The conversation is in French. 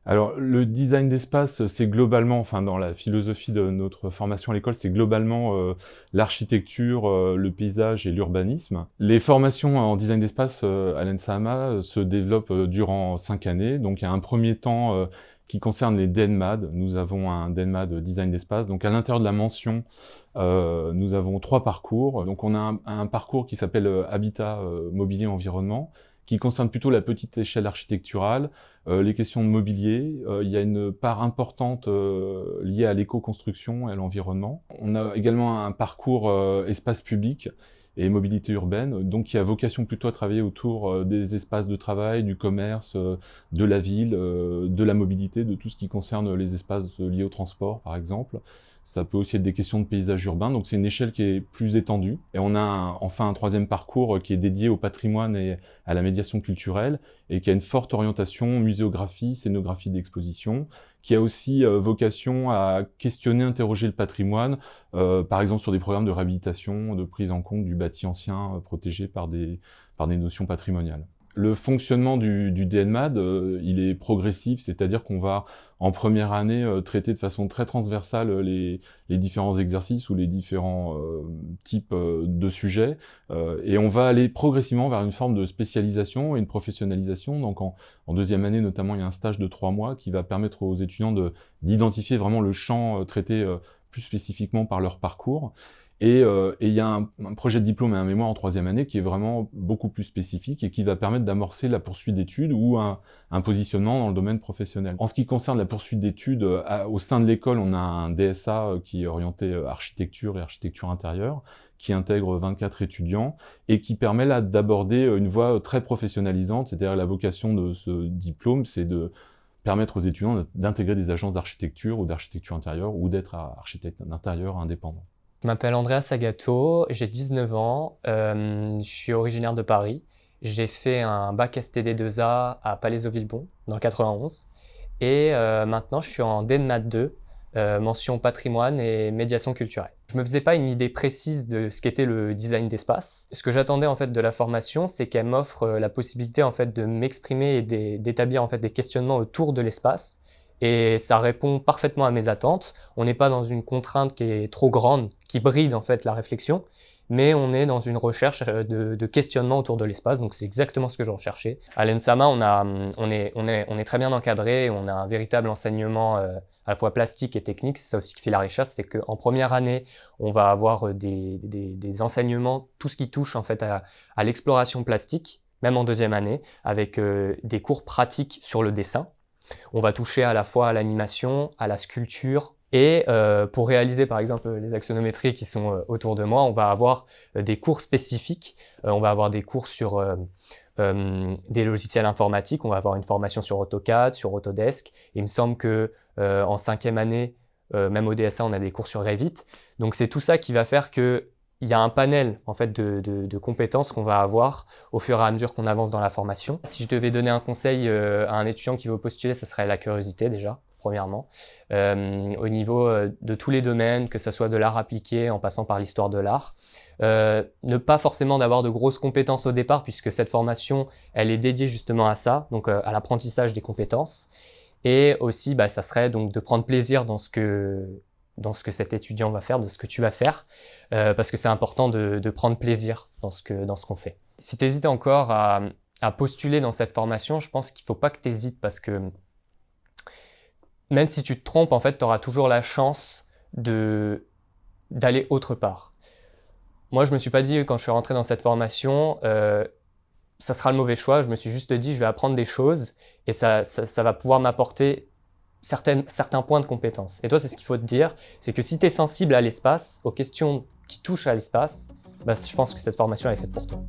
Alors, le design d'espace, c'est globalement, enfin dans la philosophie de notre formation à l'école, c'est globalement l'architecture, le paysage et l'urbanisme. Les formations en design d'espace à l'ENSAMA se développent durant 5 années. Donc il y a un premier temps qui concerne les DNMAD. Nous avons un DNMAD design d'espace. Donc à l'intérieur de la mention, nous avons 3 parcours. Donc on a un parcours qui s'appelle Habitat, Mobilier, Environnement, qui concerne plutôt la petite échelle architecturale, les questions de mobilier. Il y a une part importante liée à l'éco-construction et à l'environnement. On a également un parcours espace public et mobilité urbaine, donc qui a vocation plutôt à travailler autour des espaces de travail, du commerce, de la ville, de la mobilité, de tout ce qui concerne les espaces liés au transport, par exemple. Ça peut aussi être des questions de paysage urbain, donc c'est une échelle qui est plus étendue. Et on a enfin un troisième parcours qui est dédié au patrimoine et à la médiation culturelle, et qui a une forte orientation muséographie, scénographie d'exposition, qui a aussi vocation à questionner, interroger le patrimoine, par exemple sur des programmes de réhabilitation, de prise en compte du bâti ancien protégé par des notions patrimoniales. Le fonctionnement du DNMAD, il est progressif, c'est-à-dire qu'on va, en première année, traiter de façon très transversale les différents exercices ou les différents types de sujets, et on va aller progressivement vers une forme de spécialisation et une professionnalisation. Donc en deuxième année, notamment, il y a un stage de 3 mois qui va permettre aux étudiants d'identifier vraiment le champ traité plus spécifiquement par leur parcours. Et il y a un projet de diplôme et un mémoire en troisième année qui est vraiment beaucoup plus spécifique et qui va permettre d'amorcer la poursuite d'études ou un positionnement dans le domaine professionnel. En ce qui concerne la poursuite d'études, au sein de l'école, on a un DSA qui est orienté architecture et architecture intérieure, qui intègre 24 étudiants et qui permet là d'aborder une voie très professionnalisante, c'est-à-dire la vocation de ce diplôme, c'est de permettre aux étudiants d'intégrer des agences d'architecture ou d'architecture intérieure ou d'être architecte d'intérieur indépendant. Je m'appelle Andrea Sagato, j'ai 19 ans, je suis originaire de Paris. J'ai fait un bac STD2A à Palaiseau-Villebon, dans le 91. Et maintenant, je suis en DNMAT 2, mention patrimoine et médiation culturelle. Je me faisais pas une idée précise de ce qu'était le design d'espace. Ce que j'attendais en fait de la formation, c'est qu'elle m'offre la possibilité en fait de m'exprimer et d'établir en fait des questionnements autour de l'espace. Et ça répond parfaitement à mes attentes. On n'est pas dans une contrainte qui est trop grande, qui bride en fait la réflexion, mais on est dans une recherche de questionnement autour de l'espace, donc c'est exactement ce que je recherchais. À l'ENSAMA, on est très bien encadré, on a un véritable enseignement à la fois plastique et technique. C'est ça aussi qui fait la richesse, c'est qu'en première année, on va avoir des enseignements, tout ce qui touche en fait à l'exploration plastique, même en deuxième année, avec des cours pratiques sur le dessin. On va toucher à la fois à l'animation, à la sculpture, et pour réaliser par exemple les axonométries qui sont autour de moi, on va avoir des cours spécifiques. On va avoir des cours sur des logiciels informatiques, on va avoir une formation sur AutoCAD, sur Autodesk. Il me semble que en cinquième année, même au DSA, on a des cours sur Revit. Donc c'est tout ça qui va faire que il y a un panel en fait, de compétences qu'on va avoir au fur et à mesure qu'on avance dans la formation. Si je devais donner un conseil à un étudiant qui veut postuler, ça serait la curiosité déjà, premièrement. Au niveau de tous les domaines, que ce soit de l'art appliqué en passant par l'histoire de l'art. Ne pas forcément d'avoir de grosses compétences au départ, puisque cette formation, elle est dédiée justement à ça, donc à l'apprentissage des compétences. Et aussi, ça serait donc de prendre plaisir dans ce que cet étudiant va faire, de ce que tu vas faire, parce que c'est important de prendre plaisir dans ce qu'on fait. Si tu hésites encore à postuler dans cette formation, je pense qu'il ne faut pas que tu hésites, parce que même si tu te trompes, en fait, tu auras toujours la chance d'aller autre part. Moi, je ne me suis pas dit, quand je suis rentré dans cette formation, ça sera le mauvais choix. Je me suis juste dit, je vais apprendre des choses et ça va pouvoir m'apporter certains points de compétence. Et toi, c'est ce qu'il faut te dire, c'est que si tu es sensible à l'espace, aux questions qui touchent à l'espace, je pense que cette formation elle est faite pour toi.